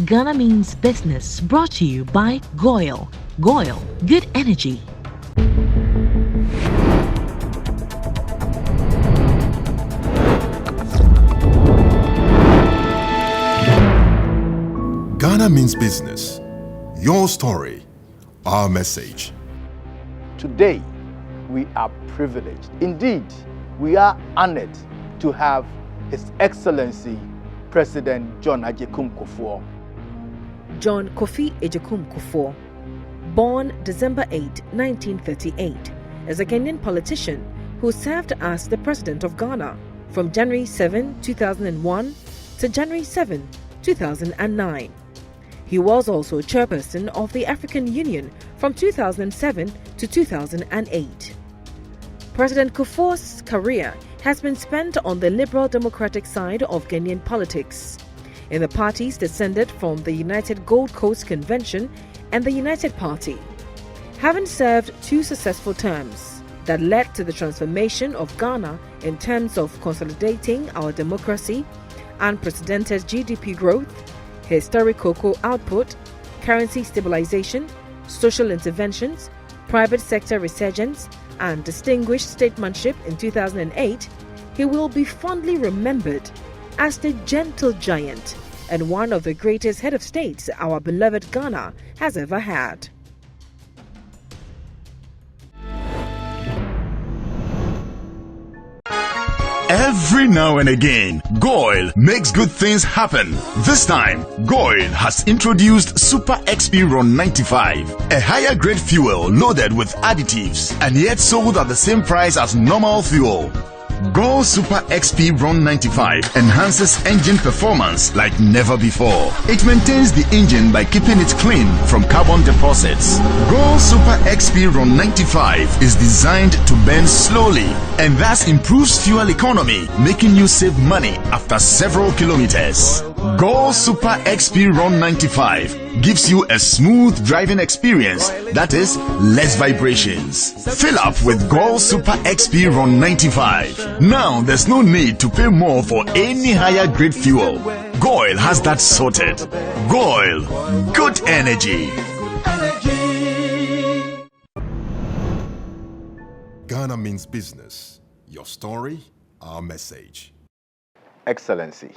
Ghana Means Business, brought to you by GOIL. GOIL, good energy. Ghana Means Business. Your story, our message. Today, we are privileged. Indeed, we are honored to have His Excellency President John Agyekum Kufuor. John Kofi Agyekum Kufuor, born December 8, 1938, is a Ghanaian politician who served as the President of Ghana from January 7, 2001 to January 7, 2009. He was also chairperson of the African Union from 2007 to 2008. President Kufuor's career has been spent on the Liberal Democratic side of Ghanaian politics, in the parties descended from the United Gold Coast Convention and the United Party. Having served 2 successful terms that led to the transformation of Ghana in terms of consolidating our democracy, unprecedented GDP growth, historic cocoa output, currency stabilization, social interventions, private sector resurgence, and distinguished statesmanship in 2008, he will be fondly remembered as the gentle giant and one of the greatest head of states our beloved Ghana has ever had. Every now and again, GOIL makes good things happen. This time, GOIL has introduced Super XP Ron 95, a higher grade fuel loaded with additives and yet sold at the same price as normal fuel. GOIL Super XP Ron 95 enhances engine performance like never before. It maintains the engine by keeping it clean from carbon deposits. GOIL Super XP Ron 95 is designed to burn slowly and thus improves fuel economy, making you save money after several kilometers. GOIL Super XP Ron 95 gives you a smooth driving experience, that is, less vibrations. Fill up with GOIL Super XP Ron 95. Now there's no need to pay more for any higher grade fuel. GOIL has that sorted. GOIL, good energy. Ghana Means Business. Your story, our message. Excellency,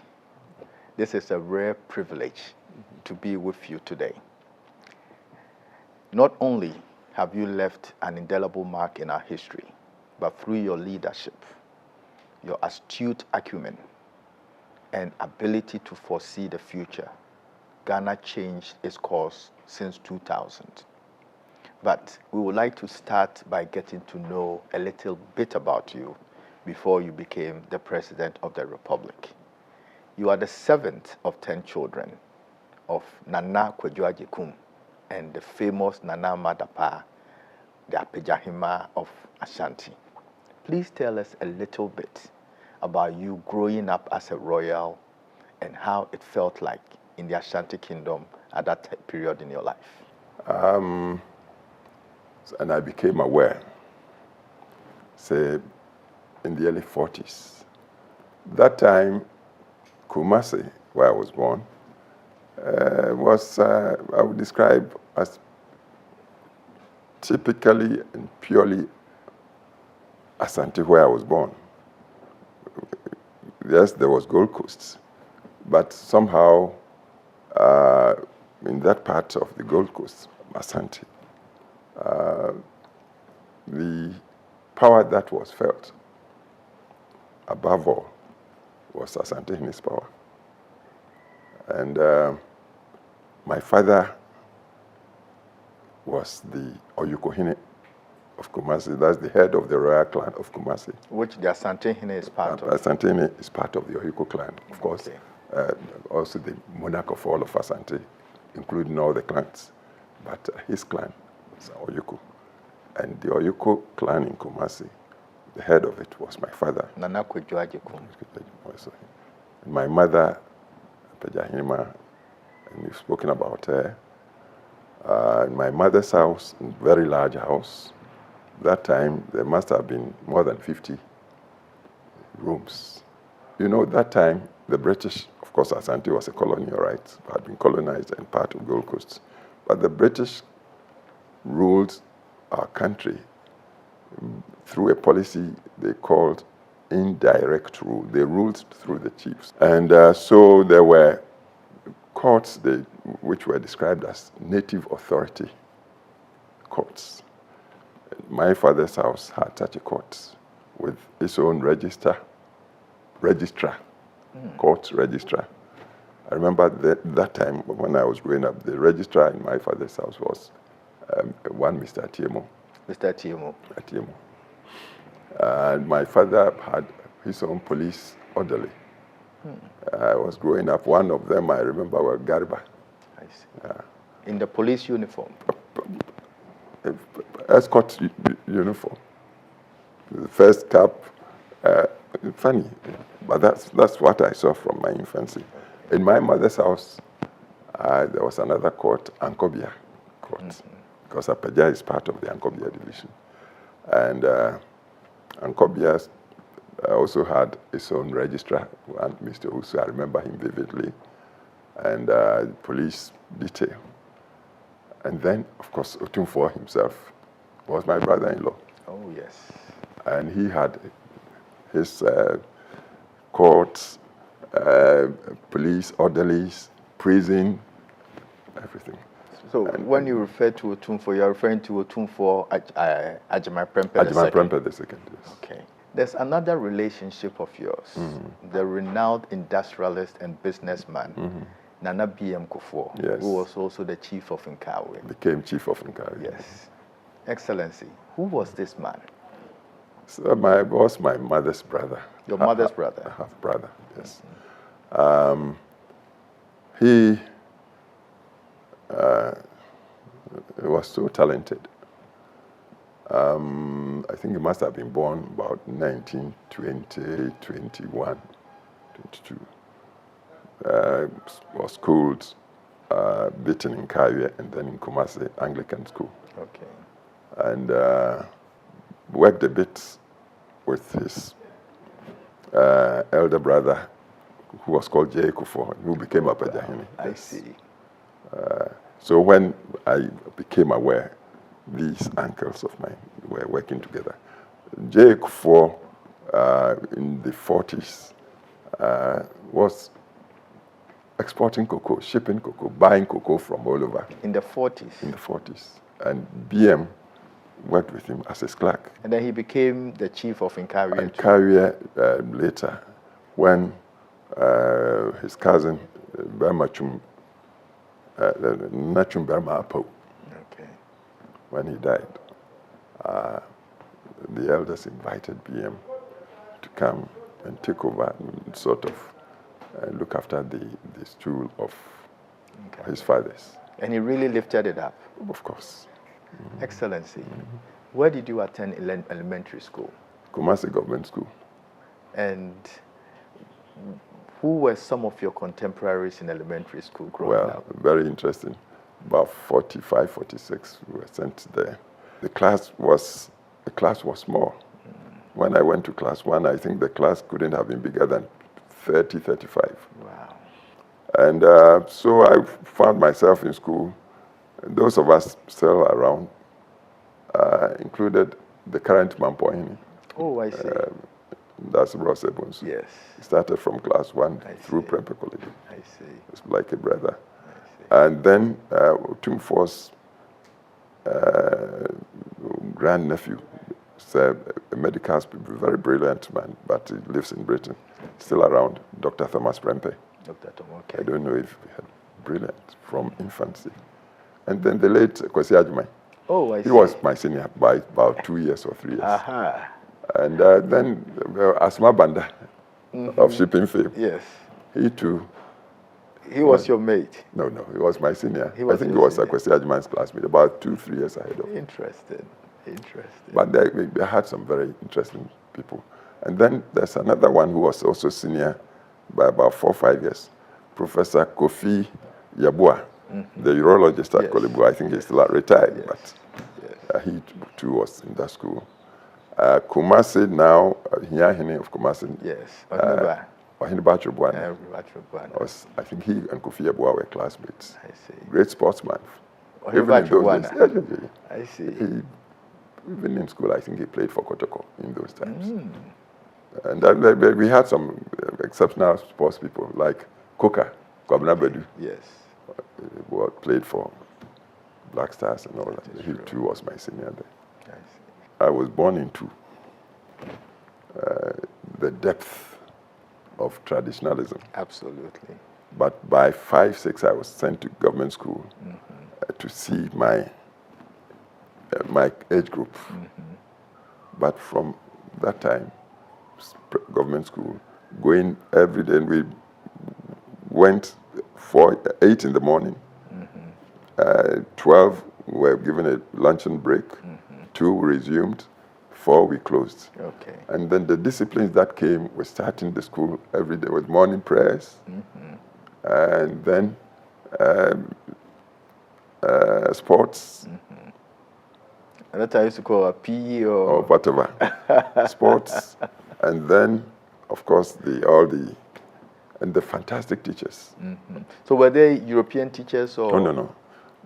this is a rare privilege to be with you today. Not only have you left an indelible mark in our history, but through your leadership, your astute acumen, and ability to foresee the future, Ghana changed its course since 2000. But we would like to start by getting to know a little bit about you before you became the President of the Republic. You are the 7th of 10 children of Nana Fredua Agyekum and the famous Nana Madapa, the Apejahima of Asante. Please tell us a little bit about you growing up as a royal and how it felt like in the Ashanti Kingdom at that period in your life. And I became aware, say, in the early 40s. That time, Kumasi, where I was born, was, I would describe as typically and purely Asante, where I was born. Yes, there was Gold Coast, but somehow in that part of the Gold Coast, Asante, the power that was felt, above all, was Asante in his power. And my father was the Oyoko of Kumasi. That's the head of the royal clan of Kumasi. Which the Asante is part of? Asante is part of the Oyoko clan, of course. Okay. Also the monarch of all of Asante, including all the clans. But his clan is Oyoko. And the Oyoko clan in Kumasi, the head of it was my father. Nana Fredua Agyekum. My mother, Pejahima, and you've spoken about her. In my mother's house, a very large house. That time, there must have been more than 50 rooms. You know, that time, the British, of course, Asante was a colony, all right, had been colonized and part of Gold Coast. But the British ruled our country through a policy they called indirect rule. They ruled through the chiefs. And so there were courts which were described as native authority courts. My father's house had such a court with its own registrar, court registrar. I remember that time when I was growing up, the registrar in my father's house was one Mr. Atiemo. Mr. Atiemo. And my father had his own police orderly. I was growing up. One of them I remember was Garba. I see. In the police uniform? Escort uniform. The first cap. Funny, but that's what I saw from my infancy. In my mother's house, there was another court, Ankobia court, because Apaja is part of the Ankobia division. And Ankobia also had its own registrar, one Mr. Usu, I remember him vividly, and police detail. And then, of course, Otumfuor himself was my brother-in-law. Oh, yes. And he had his courts, police, orderlies, prison, everything. So when you refer to Otumfuor, you're referring to Otumfuor Agyeman Pambuo II? Agyeman Pambuo II, yes. Okay. There's another relationship of yours, the renowned industrialist and businessman, Nana B.M. Kufuor, yes, who was also the chief of Nkawe. Became chief of Nkawe. Yes. Excellency, who was this man? So was my mother's brother. Your mother's brother? Half brother, yes. He was so talented. I think he must have been born about 1920, 21, 22. Was schooled, beaten in Kaya and then in Kumasi Anglican School. Okay. And worked a bit with his elder brother, who was called Agyekum Kufuor, who became a Pajahini. I see. So when I became aware, these uncles of mine were working together. Agyekum Kufuor in the 40s was exporting cocoa, shipping cocoa, buying cocoa from all over. In the 40s? In the 40s. And BM worked with him as his clerk. And then he became the chief of Nkawe. And Nkawe later, when his cousin, Nachum Berma Apo, when he died, the elders invited BM to come and take over and sort of look after the stool of his fathers. And he really lifted it up? Of course. Excellency, where did you attend elementary school? Kumasi Government School. And who were some of your contemporaries in elementary school growing up? Very interesting. About 45, 46 we were sent there. The class was small. When I went to class 1, I think the class couldn't have been bigger than 30, 35. Wow. And so I found myself in school. And those of us still around included the current Mampoini. Oh, I see. That's Ross Ebons. Yes. He started from class 1 through Prempeh College. I see. It's like a brother. And then Otumfuor's grandnephew, a medical, very brilliant man, but he lives in Britain, still around, Dr. Thomas Prempeh. Dr. Tom, okay. I don't know if he had brilliant from infancy. And then the late Kwesi Agyeman. Oh, I see. He was my senior by about 2 years or 3 years. Aha. And then Asma Banda of shipping fame. Yes. He too. He was your mate? No, he was my senior. I think he was Kwesi Agyeman's classmate, about 2-3 years ahead of me. Interesting. But they had some very interesting people. And then there's another one who was also senior by about 4 or 5 years, Professor Kofi Yabua, the urologist at Kolebu. I think he's still retired, but he too was in that school. Kumasi now, Hiahine of Kumasi. Yes, Patriot. I think he and Kofi Abua were classmates. I see. Great sportsman. Even in those days. Yeah. I see. Even in school, I think he played for Kotoko in those times. And we had some exceptional sports people like Koka, Kwabena Bedu. Yes. Who played for Black Stars and all that. He true. too was my senior there. I see. I was born into the depth of traditionalism. Absolutely. But by 5, 6, I was sent to government school to see my age group. But from that time, government school, going every day, we went 8 in the morning. 12, we were given a luncheon break. 2, resumed. 4, we closed. Okay. And then the disciplines that came were starting the school every day with morning prayers, and then sports. And that I used to call a PE or whatever, sports, and then, of course, all the fantastic teachers. So were they European teachers or? No.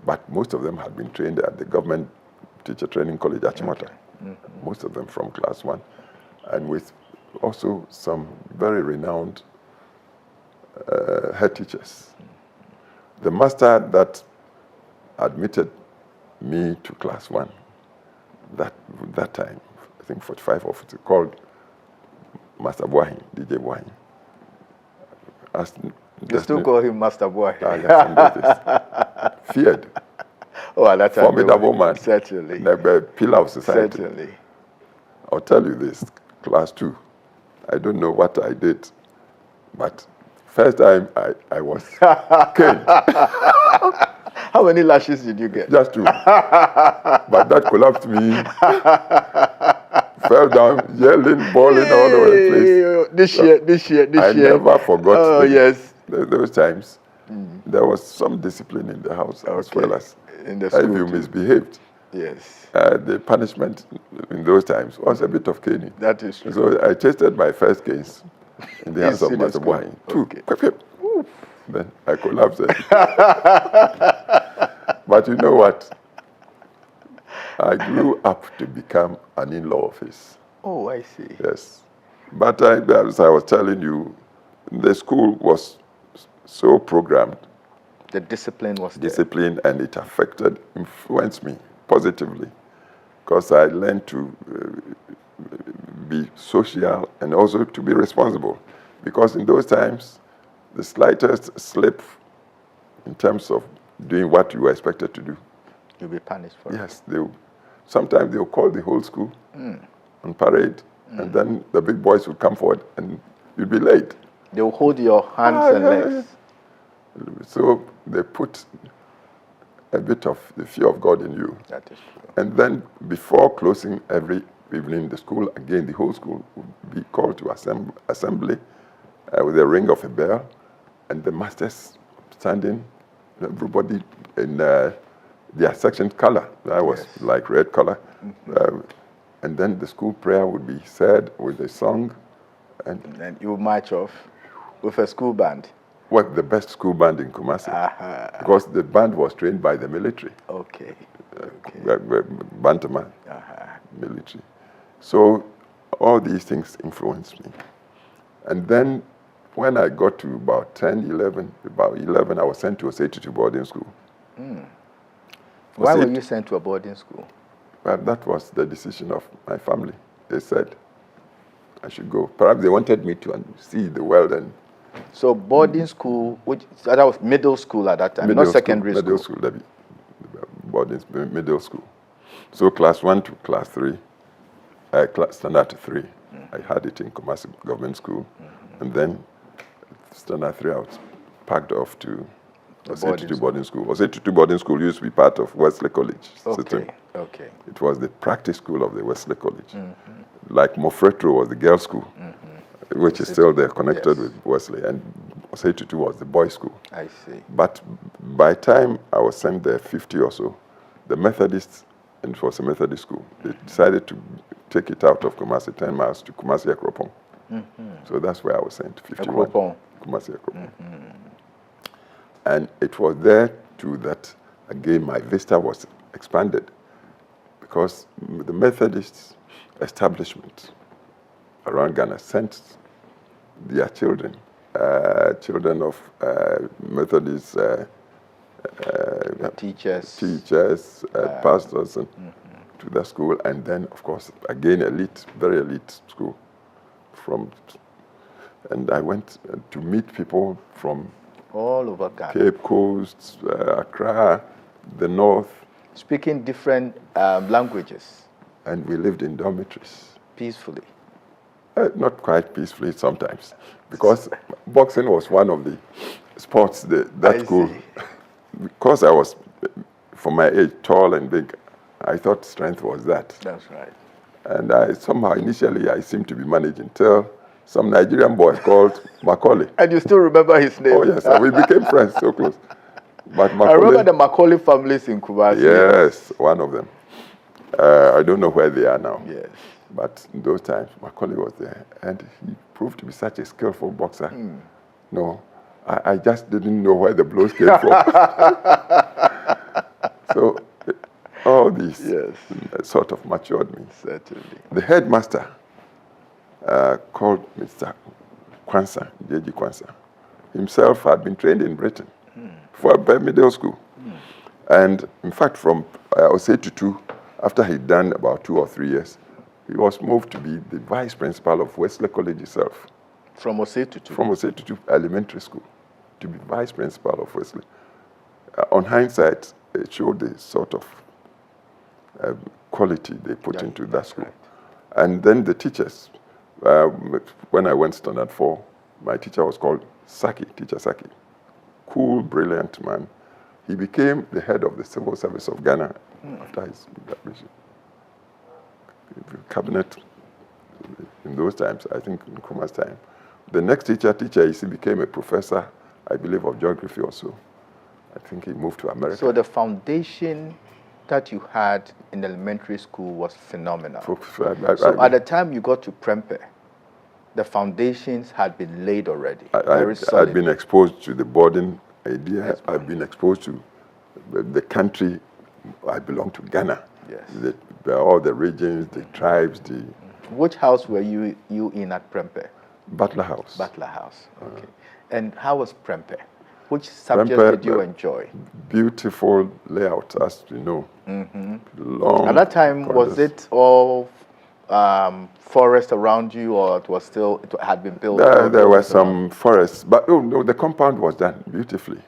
But most of them had been trained at the government teacher training college at Chimota. Okay. Most of them from class 1, and with also some very renowned head teachers. The master that admitted me to class 1 that time, I think 45 or 50, called Master Buahin, DJ Buahin. You still call him Master Buahin? Yes, feared. Oh, that's a formidable man. Certainly. The pillar of society. Certainly. I'll tell you this, class 2, I don't know what I did, but first time I was caned. How many lashes did you get? Just 2. But that collapsed me. Fell down, yelling, bawling all over the place. This year. I never forgot those times. There was some discipline in the house as well as in the school. If you misbehaved, yes, the punishment in those times was a bit of caning. That is true. So I tasted my first case in the hands of Master Buahin. Then I collapsed. But you know what? I grew up to become an in-law of his. Oh, I see. Yes. But as I was telling you, the school was so programmed. The discipline was discipline, and it influenced me positively, because I learned to be social and also to be responsible. Because in those times, the slightest slip in terms of doing what you were expected to do, you'll be punished for it. Yes. Sometimes they'll call the whole school on parade, and then the big boys would come forward and you'd be late. They'll hold your hands and legs. So they put a bit of the fear of God in you. That is true. And then before closing every evening, the school, again, the whole school would be called to assembly with a ring of a bell, and the masters standing, everybody in their section color. That was like red color. And then the school prayer would be said with a song. And you march off with a school band. Well, the best school band in Kumasi. Because the band was trained by the military. Okay. Bantaman, military. So all these things influenced me. And then when I got to about 11, I was sent to a Statesmanship boarding school. Why were you sent to a boarding school? Well, that was the decision of my family. They said I should go. Perhaps they wanted me to see the world. And so boarding school, that was middle school at that time, not secondary school. Middle school, boarding middle school. So class 1 to class 3, standard 3, I had it in Kumasi Government School, and then standard 3 I was packed off to Osei boarding school. Osei boarding school used to be part of Wesley College system. Okay. It was the practice school of the Wesley College. Like Mofretro was the girls' school, which is still there, connected with Wesley, and Osei was the boys' school. I see. But by the time I was sent there, 50 or so, the Methodists, and it was a Methodist school, they decided to take it out of Kumasi, 10 miles to Kumasi Ekropong. So that's where I was sent, 51. Ekropon. Kumasi Ekropon. And it was there too that, again, my vista was expanded because the Methodist establishment around Ghana sent their children, children of Methodist teachers, pastors, and to the school, and then, of course, again, elite, very elite school. And I went to meet people from all over Ghana, Cape Coast, Accra, the north. Speaking different languages. And we lived in dormitories. Peacefully? Not quite peacefully sometimes, because boxing was one of the sports that school. Because I was, for my age, tall and big, I thought strength was that. That's right. And somehow, initially, I seemed to be managing until some Nigerian boy called Macaulay. And you still remember his name? Oh, yes. We became friends so close. But Macaulay, I remember the Macaulay families in Kumasi. Yes, one of them. I don't know where they are now. Yes. But in those times, Macaulay was there. And he proved to be such a skillful boxer. No, I just didn't know where the blows came from. So all these sort of matured me. Certainly. The headmaster called Mr. Kwanzaa, J.G. Kwanzaa, himself had been trained in Britain for a middle school. And in fact, from Osei, after he'd done about 2 or 3 years, he was moved to be the vice principal of Wesley College itself. From Osei? From Osei Elementary School, to be vice principal of Wesley. On hindsight, it showed the sort of quality they put into that school. Right. And then the teachers, when I went standard 4, my teacher was called Saki, Teacher Saki. Cool, brilliant man. He became the head of the Civil Service of Ghana after his graduation. Cabinet in those times, I think in Nkrumah's time. The next teacher, he became a professor, I believe, of geography or so. I think he moved to America. So the foundation that you had in elementary school was phenomenal. So at the time you got to Prempeh, the foundations had been laid already. I'd been exposed to the boarding idea. I've been exposed to the country. I belong to Ghana. Yes. All the regions, the tribes, Which house were you in at Prempeh? Butler House. Butler House, okay. And how was Prempeh? Which subject did you enjoy? Beautiful layout, as you know. Long. At that time, was it all forest around you, or it had been built? There were some forests, but no, the compound was done beautifully.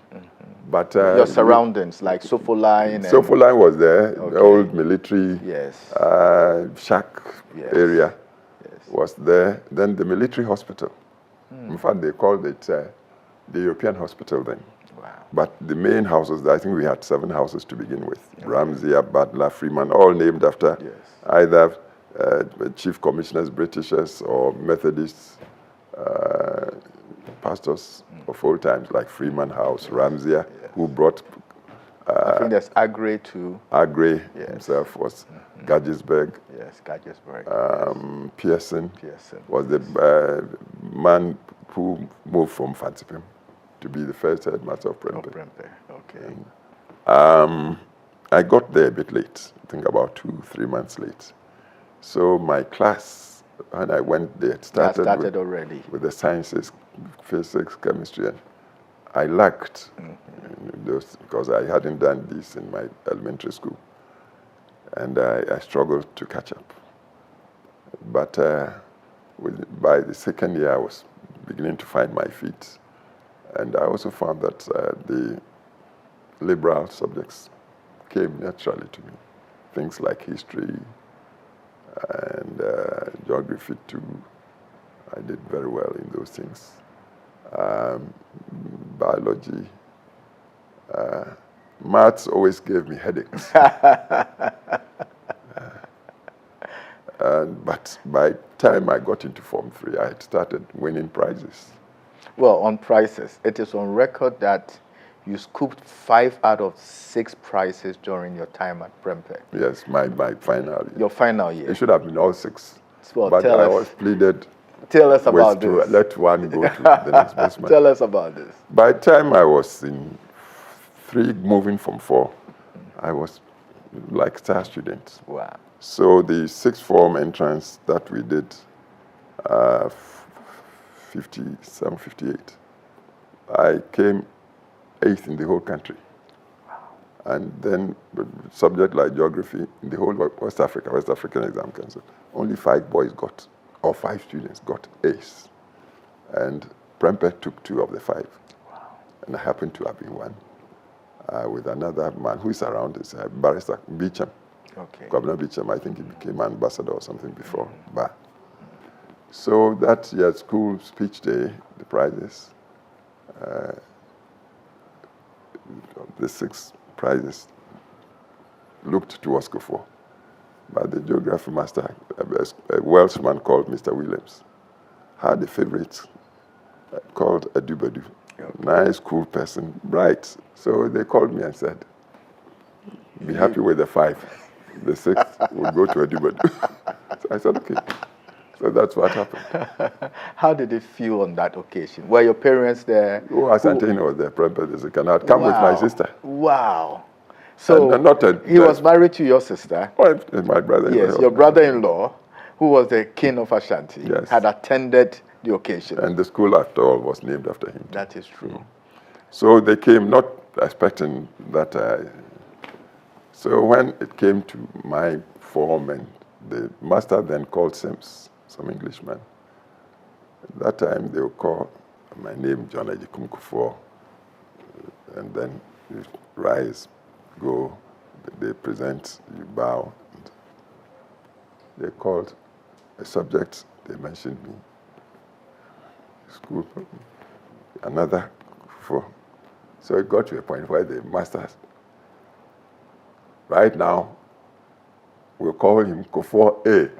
But your surroundings, like Sofo Line. Sofo Line was there. The old military shack area was there. Then the military hospital. In fact, they called it the European hospital then. Wow. But the main houses, I think we had 7 houses to begin with. Ramsey, Butler, Freeman, all named after either chief commissioners, Britishers, or Methodists, pastors of old times, like Freeman House, Ramsey, who brought... I think there's Agre too. Agre himself was Gadgesberg. Yes, Gadgesberg. Pearson was the man who moved from Fatsipim to be the first headmaster of Prempeh. Okay. I got there a bit late, I think about 2-3 months late. So my class, when I went there, started already with the sciences, physics, chemistry, and I lacked those because I hadn't done this in my elementary school. And I struggled to catch up. But by the second year, I was beginning to find my feet. And I also found that the liberal subjects came naturally to me. Things like history and geography too. I did very well in those things. Biology. Maths always gave me headaches. But by the time I got into Form 3, I had started winning prizes. Well, on prizes, it is on record that you scooped 5 out of 6 prizes during your time at Prempeh. Yes, my final year. Your final year. It should have been all 6. Well, but I was pleaded Tell us about to this. let one go to the next basement. Tell us about this. By the time I was in 3, moving from 4, I was like star student. Wow. So the 6th form entrance that we did, 57, 58, I came 8th in the whole country. And then subject like geography in the whole West African Exam Council, only 5 boys got, or 5 students got A's. And Prempeh took 2 of the 5. Wow. And I happened to have been one with another man who is around, is Barrister Beecham. Okay. Governor Beecham, I think he became ambassador or something before. But so that year, school speech day, the prizes, the 6 prizes looked towards Kufuor. But the geography master, a Welshman called Mr. Williams, had a favorite called Adubadu. Nice, cool person, bright. So they called me and said, be happy with the 5. The 6th will go to Adubadu. So I said, okay. So that's what happened. How did it feel on that occasion? Were your parents there? Oh, Asante was there. I had come with my sister. Wow. So he was married to your sister? Oh, my brother. Yes, your brother-in-law, who was the king of Ashanti, had attended the occasion. And the school, after all, was named after him. That is true. So they came not expecting that. So when it came to my form, and the master then called Sims, some Englishman. At that time, they would call my name, John Agyekum Kufuor, and then you rise, go, they present, you bow. They called a subject, they mentioned me. School, another Kufuor. So it got to a point where the masters, right now, we'll call him Kufuor A.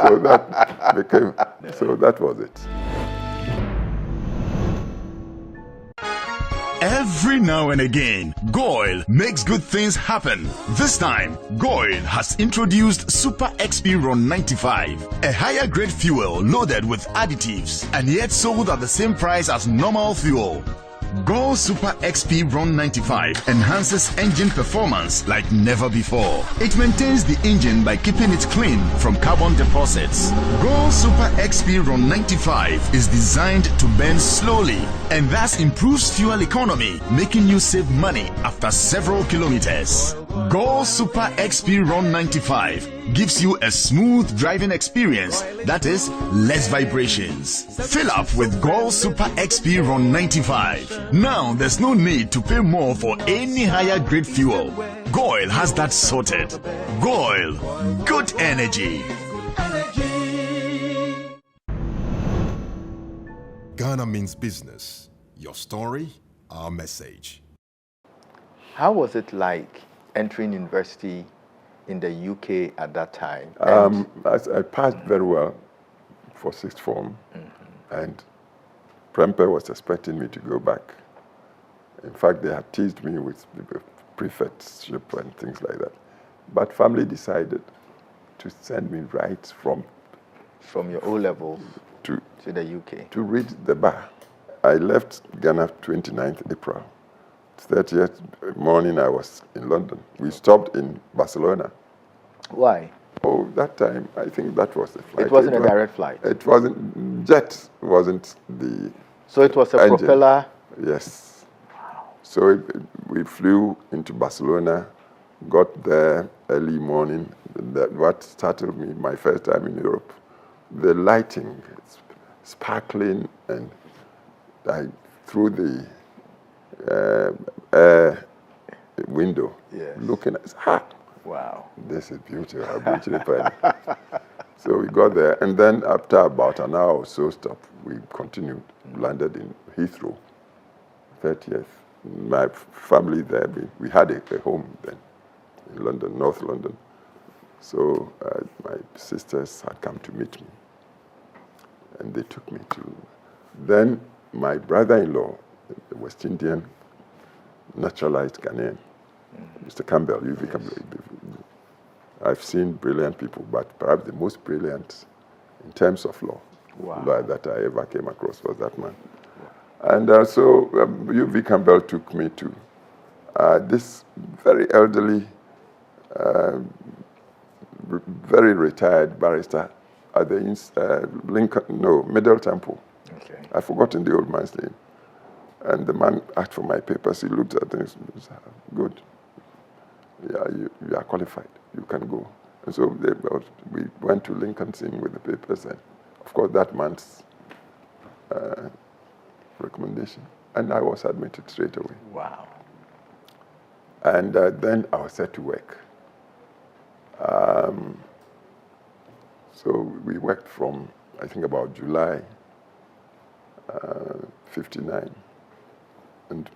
So that became, so that was it. Every now and again, GOIL makes good things happen. This time, GOIL has introduced Super XP Ron 95, a higher grade fuel loaded with additives and yet sold at the same price as normal fuel. GOIL Super XP Ron 95 enhances engine performance like never before. It maintains the engine by keeping it clean from carbon deposits. GOIL Super XP Ron 95 is designed to burn slowly and thus improves fuel economy, making you save money after several kilometers. GOIL Super XP Ron 95 gives you a smooth driving experience, that is, less vibrations. Fill up with GOIL Super XP Ron 95. Now there's no need to pay more for any higher grade fuel. GOIL has that sorted. GOIL, good energy. Ghana means business. Your story, our message. How was it like entering university in the UK at that time? I passed very well for 6th form, and Prempeh was expecting me to go back. In fact, they had teased me with the prefectship and things like that. But family decided to send me right from your O-levels to the UK. To read the bar. I left Ghana 29th April. 30th morning, I was in London. We stopped in Barcelona. Why? Oh, that time, I think that was the flight. It wasn't a direct flight? It wasn't, jet wasn't the So it was a engine. propeller? Yes. Wow. So we flew into Barcelona, got there early morning. What startled me, my first time in Europe, the lighting, sparkling, and through the window, looking at, wow, this is beautiful, So we got there, and then after about an hour or so stop, we continued, landed in Heathrow, 30th. My family there, we had a home then in London, North London. So my sisters had come to meet me, and they took me to, then my brother-in-law, the West Indian, naturalized Ghanaian, Mr. Campbell, Campbell. I've seen brilliant people, but perhaps the most brilliant in terms of law. Wow. Lawyer that I ever came across was that man. And so U.V. Campbell took me to this very elderly, very retired barrister at the Middle Temple. Okay. I've forgotten the old man's name. And the man asked for my papers. He looked at them and said, good. Yeah, you are qualified. You can go. And so we went to Lincoln's Inn with the papers, and of course that man's recommendation. And I was admitted straight away. Wow. And then I was set to work. So we worked from, I think, about July 59. And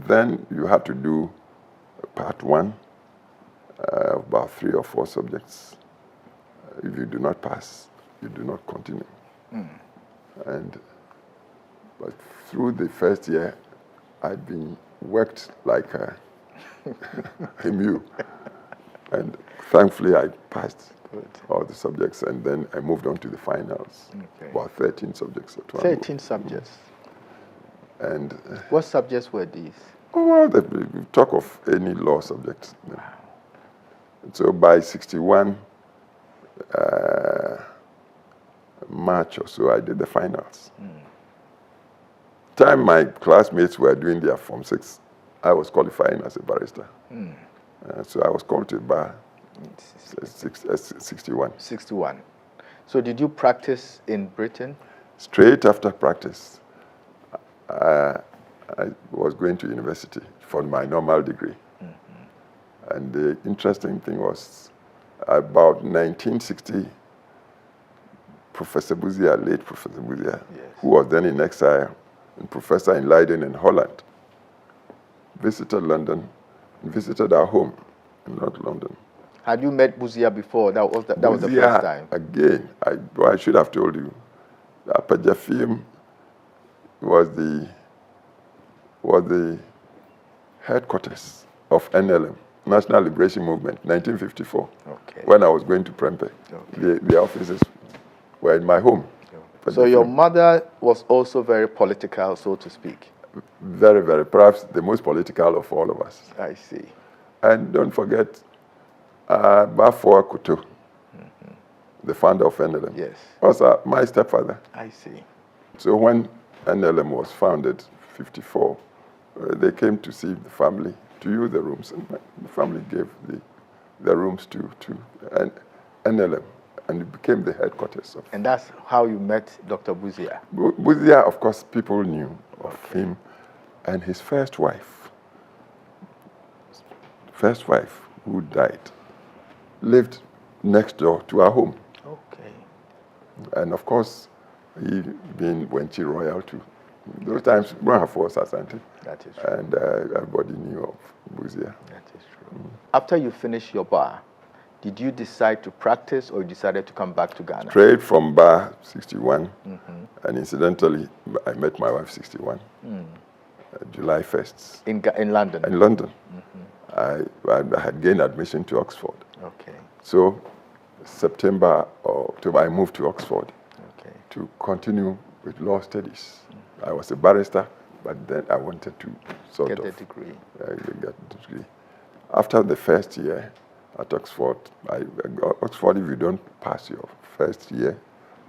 then you had to do part 1, about 3 or 4 subjects. If you do not pass, you do not continue. But through the first year, I'd been worked like a mule. And thankfully, I passed all the subjects, and then I moved on to the finals. Okay. About 13 subjects. 13 subjects. And what subjects were these? well, we talk of any law subject. Wow. So by 61 March or so, I did the finals. Time my classmates were doing their Form 6, I was qualifying as a barrister. So I was called to the bar 61. 61. So did you practice in Britain? Straight after practice, I was going to university for my normal degree. And the interesting thing was, about 1960, Professor Buzia, late Professor Buzia, who was then in exile and professor in Leiden in Holland, visited London and visited our home in North London. Had you met Buzia before? That was the first time. Again, I should have told you. Apajafim was the headquarters of NLM, National Liberation Movement, 1954. Okay. When I was going to Prempeh, the offices were in my home. So your mother was also very political, so to speak. Very, very, perhaps the most political of all of us. I see. And don't forget, Bafo Akuto, the founder of NLM, Yes. was my stepfather. I see. So when NLM was founded, 54, they came to see the family, to use the rooms, and the family gave the rooms to NLM, and it became the headquarters of. And that's how you met Dr. Buzia? Buzia, of course, people knew of him, and his first wife, who died, lived next door to our home. Okay. And of course, he being Wenchi Royal too. Those times, we don't have force Asante. That is true. And everybody knew of Buzia. That is true. After you finished your bar, did you decide to practice or you decided to come back to Ghana? Straight from bar 61, and incidentally, I met my wife 61, July 1st. In London? In London. I had gained admission to Oxford. Okay. So September or October, I moved to Oxford to continue with law studies. I was a barrister, but then I wanted to get a degree. Get a degree. After the first year at Oxford, Oxford, if you don't pass your first year,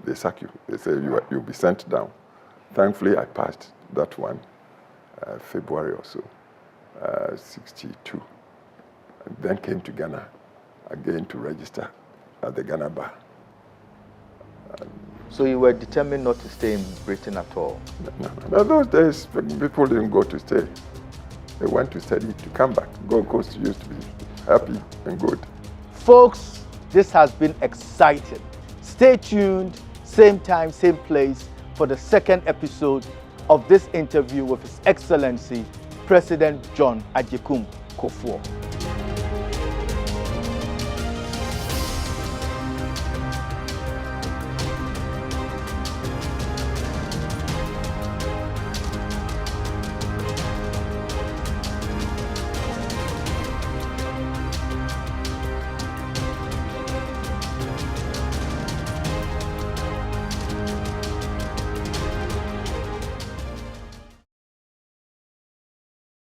they sack you. They say you'll be sent down. Thankfully, I passed that one, February or so, 62. And then came to Ghana again to register at the Ghana Bar. So you were determined not to stay in Britain at all? No, those days, people didn't go to stay. They went to study, to come back. Gold Coast used to be happy and good. Folks, this has been exciting. Stay tuned, same time, same place, for the second episode of this interview with His Excellency, President John Agyekum Kufuor.